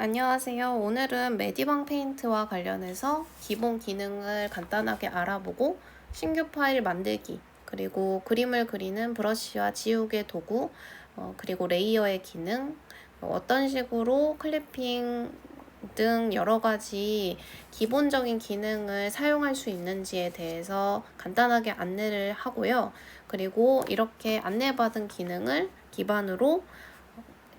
안녕하세요. 오늘은 메디방 페인트와 관련해서 기본 기능을 간단하게 알아보고 신규 파일 만들기, 그리고 그림을 그리는 브러쉬와 지우개 도구, 그리고 레이어의 기능, 어떤 식으로 클리핑 등 여러 가지 기본적인 기능을 사용할 수 있는지에 대해서 간단하게 안내를 하고요. 그리고 이렇게 안내받은 기능을 기반으로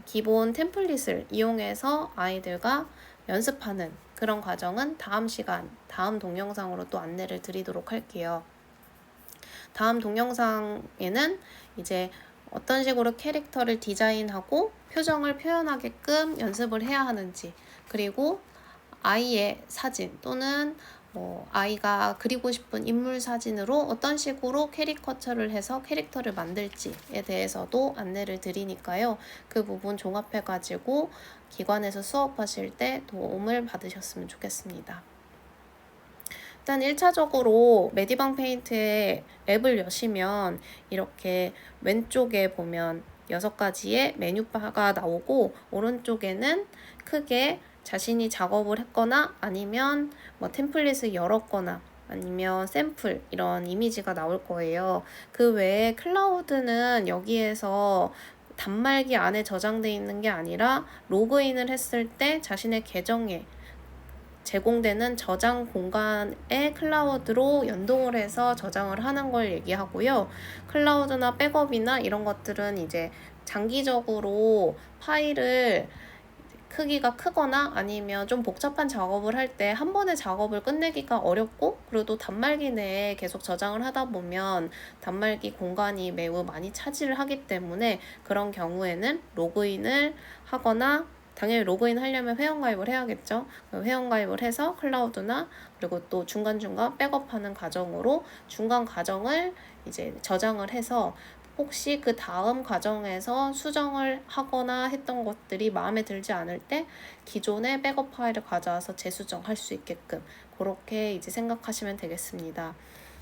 기본 템플릿을 이용해서 아이들과 연습하는 그런 과정은 다음 시간, 다음 동영상으로 또 안내를 드리도록 할게요. 다음 동영상에는 이제 어떤 식으로 캐릭터를 디자인하고 표정을 표현하게끔 연습을 해야 하는지, 그리고 아이의 사진 또는 아이가 그리고 싶은 인물 사진으로 어떤 식으로 캐리커처를 해서 캐릭터를 만들지에 대해서도 안내를 드리니까요. 그 부분 종합해가지고 기관에서 수업하실 때 도움을 받으셨으면 좋겠습니다. 일단 1차적으로 메디방 페인트의 앱을 여시면 이렇게 왼쪽에 보면 6가지의 메뉴바가 나오고, 오른쪽에는 크게 자신이 작업을 했거나 아니면 템플릿을 열었거나 아니면 샘플 이런 이미지가 나올 거예요. 그 외에 클라우드는 여기에서 단말기 안에 저장되어 있는 게 아니라 로그인을 했을 때 자신의 계정에 제공되는 저장 공간에 클라우드로 연동을 해서 저장을 하는 걸 얘기하고요. 클라우드나 백업이나 이런 것들은 이제 장기적으로 파일을 크기가 크거나 아니면 좀 복잡한 작업을 할 때 한 번에 작업을 끝내기가 어렵고, 그리고 또 단말기 내에 계속 저장을 하다 보면 단말기 공간이 매우 많이 차지를 하기 때문에 그런 경우에는 로그인을 하거나, 당연히 로그인 하려면 회원가입을 해야겠죠. 회원가입을 해서 클라우드나 그리고 또 중간중간 백업하는 과정으로 중간 과정을 이제 저장을 해서 혹시 그 다음 과정에서 수정을 하거나 했던 것들이 마음에 들지 않을 때 기존의 백업 파일을 가져와서 재수정할 수 있게끔 그렇게 이제 생각하시면 되겠습니다.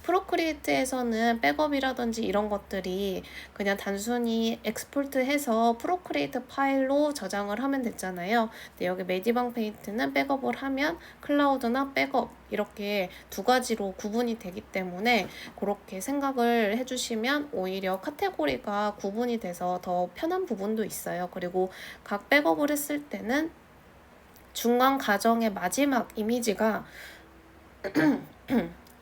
프로크리에이트에서는 백업이라든지 이런 것들이 그냥 단순히 엑스포트해서 프로크리에이트 파일로 저장을 하면 됐잖아요. 근데 여기 메디방 페인트는 백업을 하면 클라우드나 백업 이렇게 두 가지로 구분이 되기 때문에 그렇게 생각을 해주시면 오히려 카테고리가 구분이 돼서 더 편한 부분도 있어요. 그리고 각 백업을 했을 때는 중간 과정의 마지막 이미지가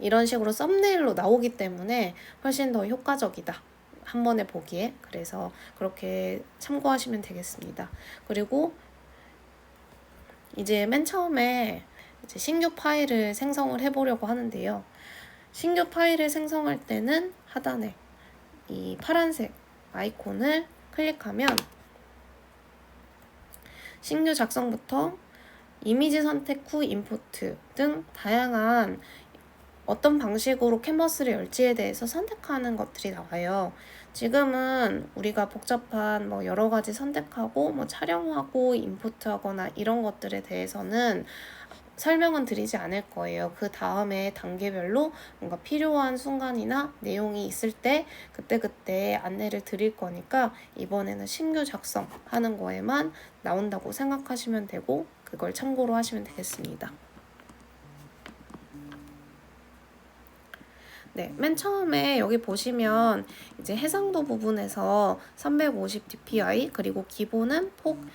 이런 식으로 썸네일로 나오기 때문에 훨씬 더 효과적이다, 한 번에 보기에. 그래서 그렇게 참고하시면 되겠습니다. 그리고 이제 맨 처음에 이제 신규 파일을 생성을 해보려고 하는데요. 신규 파일을 생성할 때는 하단에 이 파란색 아이콘을 클릭하면 신규 작성부터 이미지 선택 후 임포트 등 다양한 어떤 방식으로 캔버스를 열지에 대해서 선택하는 것들이 나와요. 지금은 우리가 복잡한 여러 가지 선택하고 촬영하고 임포트하거나 이런 것들에 대해서는 설명은 드리지 않을 거예요. 그 다음에 단계별로 뭔가 필요한 순간이나 내용이 있을 때 그때그때 안내를 드릴 거니까 이번에는 신규 작성하는 거에만 나온다고 생각하시면 되고, 그걸 참고로 하시면 되겠습니다. 네, 맨 처음에 여기 보시면 이제 해상도 부분에서 350 dpi, 그리고 기본은 폭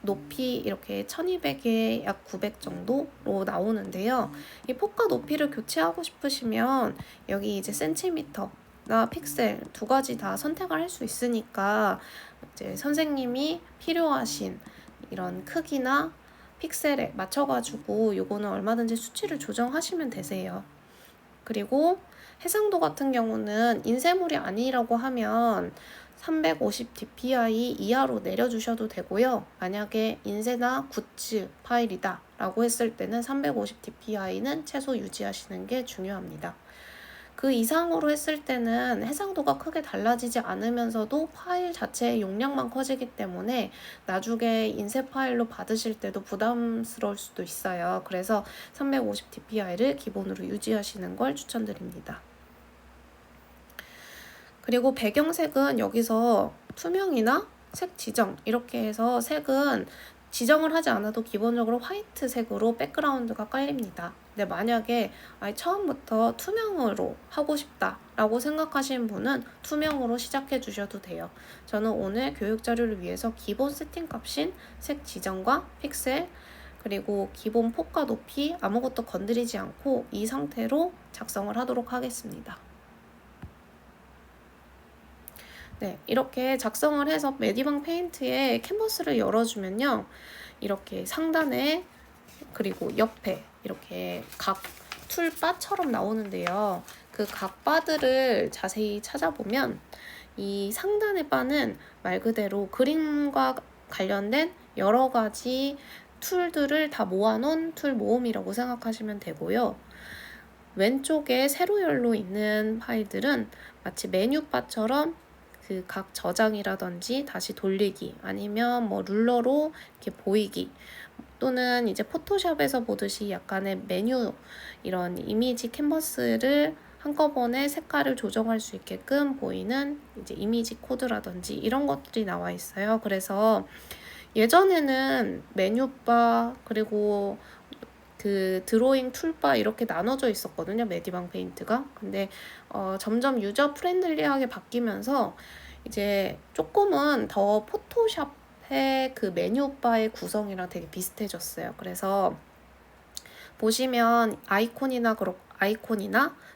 높이 이렇게 1200에 약 900 정도로 나오는데요. 이 폭과 높이를 교체하고 싶으시면 여기 이제 센티미터나 픽셀 두 가지 다 선택을 할 수 있으니까 이제 선생님이 필요하신 이런 크기나 픽셀에 맞춰가지고 요거는 얼마든지 수치를 조정하시면 되세요. 그리고 해상도 같은 경우는 인쇄물이 아니라고 하면 350 dpi 이하로 내려주셔도 되고요. 만약에 인쇄나 굿즈 파일이다 라고 했을 때는 350 dpi는 최소 유지하시는 게 중요합니다. 그 이상으로 했을 때는 해상도가 크게 달라지지 않으면서도 파일 자체의 용량만 커지기 때문에 나중에 인쇄 파일로 받으실 때도 부담스러울 수도 있어요. 그래서 350 dpi를 기본으로 유지하시는 걸 추천드립니다. 그리고 배경색은 여기서 투명이나 색 지정 이렇게 해서 색은 지정을 하지 않아도 기본적으로 화이트색으로 백그라운드가 깔립니다. 근데 만약에 처음부터 투명으로 하고 싶다라고 생각하시는 분은 투명으로 시작해 주셔도 돼요. 저는 오늘 교육 자료를 위해서 기본 세팅 값인 색 지정과 픽셀 그리고 기본 폭과 높이 아무것도 건드리지 않고 이 상태로 작성을 하도록 하겠습니다. 네, 이렇게 작성을 해서 메디방 페인트에 캔버스를 열어주면요. 이렇게 상단에 그리고 옆에 이렇게 각 툴바처럼 나오는데요. 그 각 바들을 자세히 찾아보면 이 상단의 바는 말 그대로 그림과 관련된 여러 가지 툴들을 다 모아놓은 툴 모음이라고 생각하시면 되고요. 왼쪽에 세로열로 있는 파일들은 마치 메뉴바처럼 그 각 저장이라든지 다시 돌리기 아니면 뭐 룰러로 이렇게 보이기 또는 이제 포토샵에서 보듯이 약간의 메뉴 이런 이미지 캔버스를 한꺼번에 색깔을 조정할 수 있게끔 보이는 이제 이미지 코드라든지 이런 것들이 나와 있어요. 그래서 예전에는 메뉴바 그리고 그 드로잉 툴바 이렇게 나눠져 있었거든요. 메디방 페인트가. 근데 점점 유저 프렌들리하게 바뀌면서 이제 조금은 더 포토샵의 그 메뉴바의 구성이랑 되게 비슷해졌어요. 그래서 보시면 아이콘이나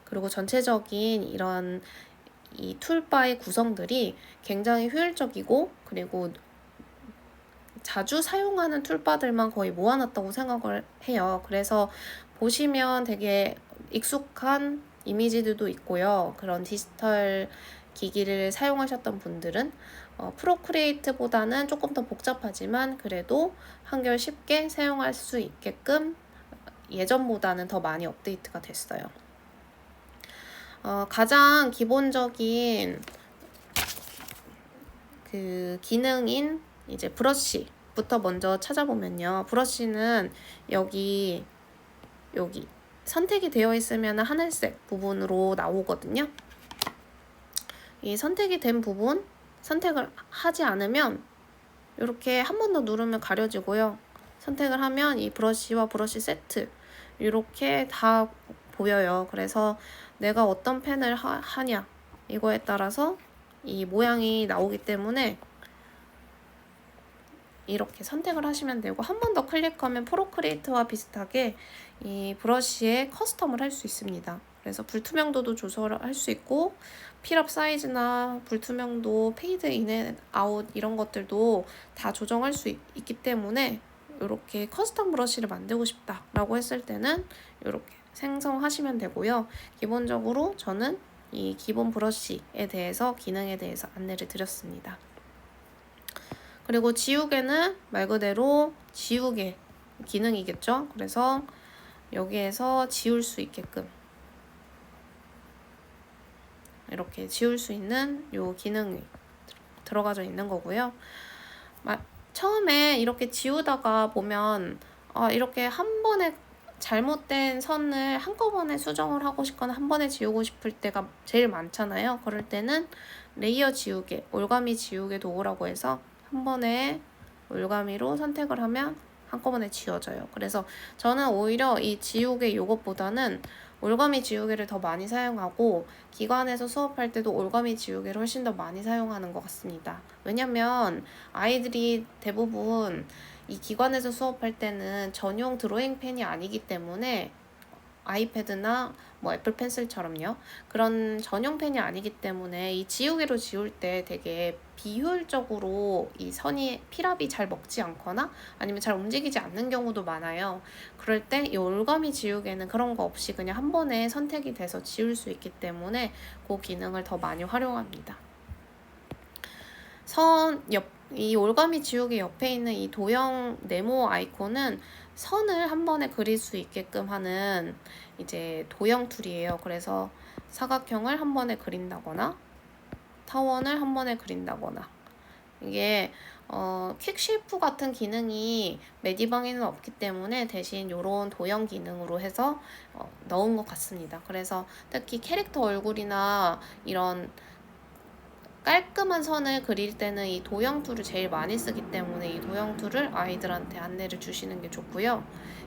그리고 전체적인 이런 이 툴바의 구성들이 굉장히 효율적이고 그리고 자주 사용하는 툴바들만 거의 모아놨다고 생각을 해요. 그래서 보시면 되게 익숙한 이미지들도 있고요. 그런 디지털 기기를 사용하셨던 분들은 프로크리에이트보다는 조금 더 복잡하지만 그래도 한결 쉽게 사용할 수 있게끔 예전보다는 더 많이 업데이트가 됐어요. 가장 기본적인 그 기능인 이제 브러쉬부터 먼저 찾아보면요. 브러쉬는 여기 선택이 되어 있으면 하늘색 부분으로 나오거든요. 이 선택이 된 부분 선택을 하지 않으면 이렇게 한 번 더 누르면 가려지고요. 선택을 하면 이 브러쉬와 브러쉬 세트 이렇게 다 보여요. 그래서 내가 어떤 펜을 하냐 이거에 따라서 이 모양이 나오기 때문에 이렇게 선택을 하시면 되고 한 번 더 클릭하면 프로크리에이트와 비슷하게 이 브러쉬에 커스텀을 할 수 있습니다. 그래서 불투명도도 조절을 할 수 있고 필업 사이즈나 불투명도, 페이드 인 앤 아웃 이런 것들도 다 조정할 수 있기 때문에 이렇게 커스텀 브러쉬를 만들고 싶다라고 했을 때는 이렇게 생성하시면 되고요. 기본적으로 저는 이 기본 브러쉬에 대해서 기능에 대해서 안내를 드렸습니다. 그리고 지우개는 말 그대로 지우개 기능이겠죠. 그래서 여기에서 지울 수 있게끔 이렇게 지울 수 있는 요 기능이 들어가져 있는 거고요. 처음에 이렇게 지우다가 보면 이렇게 한 번에 잘못된 선을 한꺼번에 수정을 하고 싶거나 한 번에 지우고 싶을 때가 제일 많잖아요. 그럴 때는 레이어 지우개, 올가미 지우개 도구라고 해서 한 번에 올가미로 선택을 하면 한꺼번에 지워져요. 그래서 저는 오히려 이 지우개 요것보다는 올가미 지우개를 더 많이 사용하고 기관에서 수업할 때도 올가미 지우개를 훨씬 더 많이 사용하는 것 같습니다. 왜냐면 아이들이 대부분 이 기관에서 수업할 때는 전용 드로잉 펜이 아니기 때문에 아이패드나 뭐 애플 펜슬처럼요. 그런 전용 펜이 아니기 때문에 이 지우개로 지울 때 되게 비효율적으로 이 선이 필압이 잘 먹지 않거나 아니면 잘 움직이지 않는 경우도 많아요. 그럴 때 이 올가미 지우개는 그런 거 없이 그냥 한 번에 선택이 돼서 지울 수 있기 때문에 그 기능을 더 많이 활용합니다. 이 올가미 지우개 옆에 있는 이 도형 네모 아이콘은 선을 한 번에 그릴 수 있게끔 하는 이제 도형 툴이에요. 그래서 사각형을 한 번에 그린다거나 타원을 한 번에 그린다거나 이게 퀵 쉐이프 같은 기능이 메디방에는 없기 때문에 대신 이런 도형 기능으로 해서 넣은 것 같습니다. 그래서 특히 캐릭터 얼굴이나 이런 깔끔한 선을 그릴 때는 이 도형 툴을 제일 많이 쓰기 때문에 이 도형 툴을 아이들한테 안내를 주시는 게 좋고요.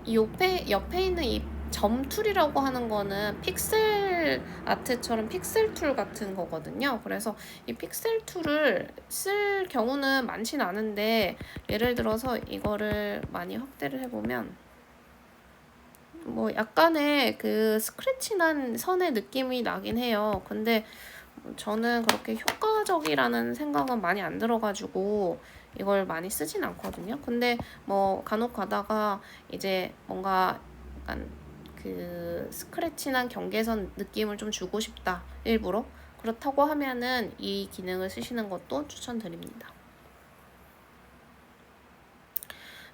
이 옆에 있는 이 점 툴이라고 하는 거는 픽셀 아트처럼 픽셀 툴 같은 거거든요. 그래서 이 픽셀 툴을 쓸 경우는 많진 않은데, 예를 들어서 이거를 많이 확대를 해보면 뭐 약간의 그 스크래치난 선의 느낌이 나긴 해요. 근데 저는 그렇게 효과적이라는 생각은 많이 안 들어가지고 이걸 많이 쓰진 않거든요. 근데 뭐 간혹 가다가 이제 뭔가 약간 그 스크래치난 경계선 느낌을 좀 주고 싶다, 일부러. 그렇다고 하면은 이 기능을 쓰시는 것도 추천드립니다.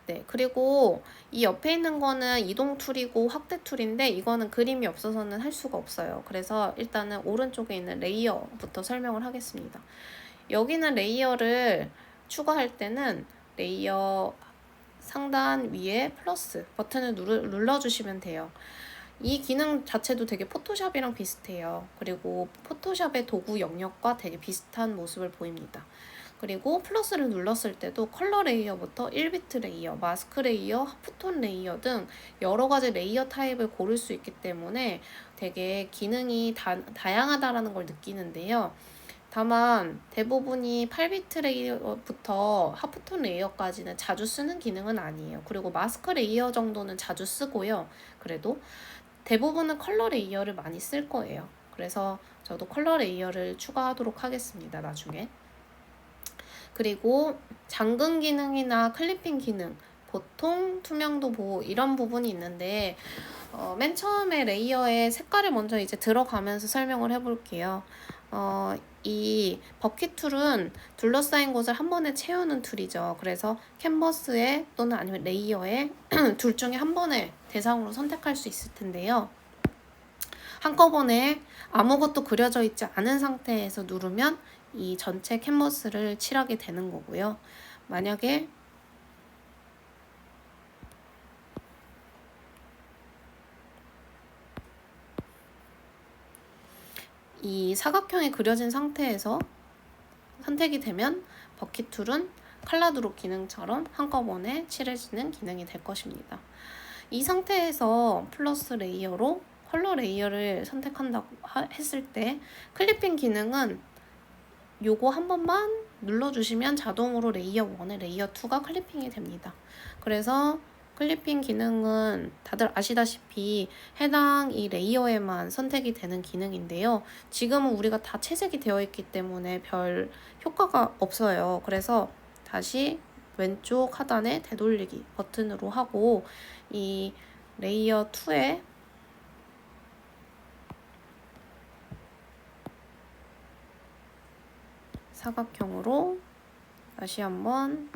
네, 그리고 이 옆에 있는 거는 이동 툴이고 확대 툴인데, 이거는 그림이 없어서는 할 수가 없어요. 그래서 일단은 오른쪽에 있는 레이어부터 설명을 하겠습니다. 여기는 레이어를 추가할 때는 레이어 상단 위에 플러스 버튼을 눌러주시면 돼요. 이 기능 자체도 되게 포토샵이랑 비슷해요. 그리고 포토샵의 도구 영역과 되게 비슷한 모습을 보입니다. 그리고 플러스를 눌렀을 때도 컬러 레이어부터 1비트 레이어, 마스크 레이어, 하프톤 레이어 등 여러 가지 레이어 타입을 고를 수 있기 때문에 되게 기능이 다양하다라는 걸 느끼는데요. 다만 대부분이 8비트 레이어부터 하프톤 레이어까지는 자주 쓰는 기능은 아니에요. 그리고 마스크 레이어 정도는 자주 쓰고요. 그래도 대부분은 컬러 레이어를 많이 쓸 거예요. 그래서 저도 컬러 레이어를 추가하도록 하겠습니다, 나중에. 그리고 잠금 기능이나 클리핑 기능, 보통 투명도 보호 이런 부분이 있는데, 맨 처음에 레이어의 색깔을 먼저 이제 들어가면서 설명을 해볼게요. 이 버킷 툴은 둘러싸인 곳을 한 번에 채우는 툴이죠. 그래서 캔버스에 또는 아니면 레이어에 둘 중에 한 번에 대상으로 선택할 수 있을 텐데요. 한꺼번에 아무것도 그려져 있지 않은 상태에서 누르면 이 전체 캔버스를 칠하게 되는 거고요. 만약에 이 사각형이 그려진 상태에서 선택이 되면 버킷 툴은 칼라드롭 기능처럼 한꺼번에 칠해지는 기능이 될 것입니다. 이 상태에서 플러스 레이어로 컬러 레이어를 선택한다고 했을 때 클리핑 기능은 요거 한 번만 눌러주시면 자동으로 레이어 1에 레이어 2가 클리핑이 됩니다. 그래서 클리핑 기능은 다들 아시다시피 해당 이 레이어에만 선택이 되는 기능인데요. 지금은 우리가 다 채색이 되어 있기 때문에 별 효과가 없어요. 그래서 다시 왼쪽 하단에 되돌리기 버튼으로 하고 이 레이어 2에 사각형으로 다시 한번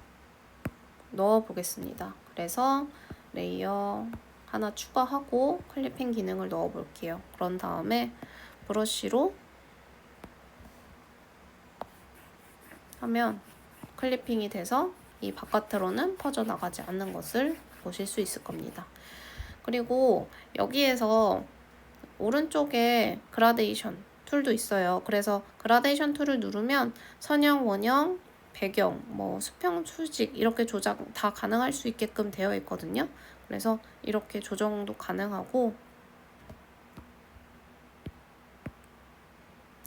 넣어 보겠습니다. 그래서 레이어 하나 추가하고 클리핑 기능을 넣어 볼게요. 그런 다음에 브러쉬로 하면 클리핑이 돼서 이 바깥으로는 퍼져나가지 않는 것을 보실 수 있을 겁니다. 그리고 여기에서 오른쪽에 그라데이션 툴도 있어요. 그래서 그라데이션 툴을 누르면 선형, 원형, 배경, 뭐 수평, 수직 이렇게 조작 다 가능할 수 있게끔 되어 있거든요. 그래서 이렇게 조정도 가능하고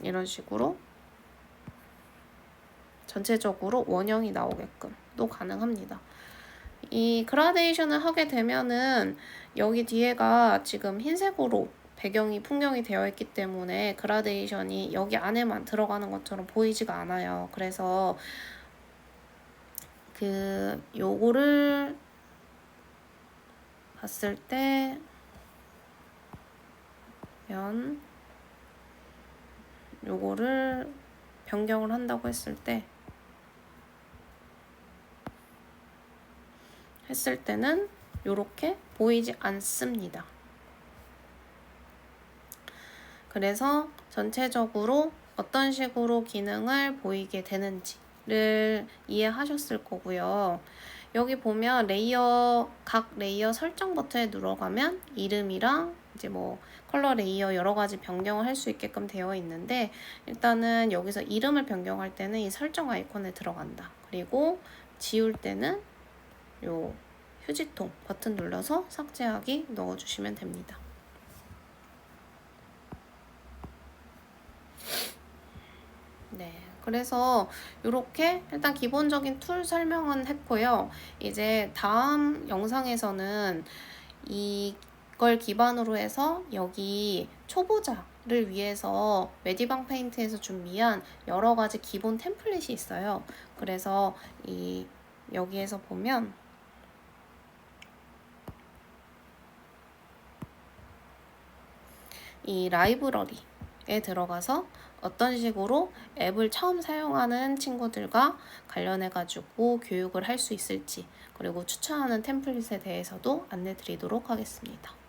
이런 식으로 전체적으로 원형이 나오게끔도 가능합니다. 이 그라데이션을 하게 되면은 여기 뒤에가 지금 흰색으로 배경이 풍경이 되어 있기 때문에 그라데이션이 여기 안에만 들어가는 것처럼 보이지가 않아요. 그래서 요거를 봤을 때 요거를 변경을 한다고 했을 때는 요렇게 보이지 않습니다. 그래서 전체적으로 어떤 식으로 기능을 보이게 되는지를 이해하셨을 거고요. 여기 보면 각 레이어 설정 버튼에 눌러가면 이름이랑 이제 뭐 컬러 레이어 여러 가지 변경을 할 수 있게끔 되어 있는데, 일단은 여기서 이름을 변경할 때는 이 설정 아이콘에 들어간다. 그리고 지울 때는 요 휴지통 버튼 눌러서 삭제하기 넣어주시면 됩니다. 네, 그래서 이렇게 일단 기본적인 툴 설명은 했고요. 이제 다음 영상에서는 이걸 기반으로 해서 여기 초보자를 위해서 메디방 페인트에서 준비한 여러 가지 기본 템플릿이 있어요. 그래서 여기에서 보면 이 라이브러리에 들어가서 어떤 식으로 앱을 처음 사용하는 친구들과 관련해 가지고 교육을 할 수 있을지, 그리고 추천하는 템플릿에 대해서도 안내 드리도록 하겠습니다.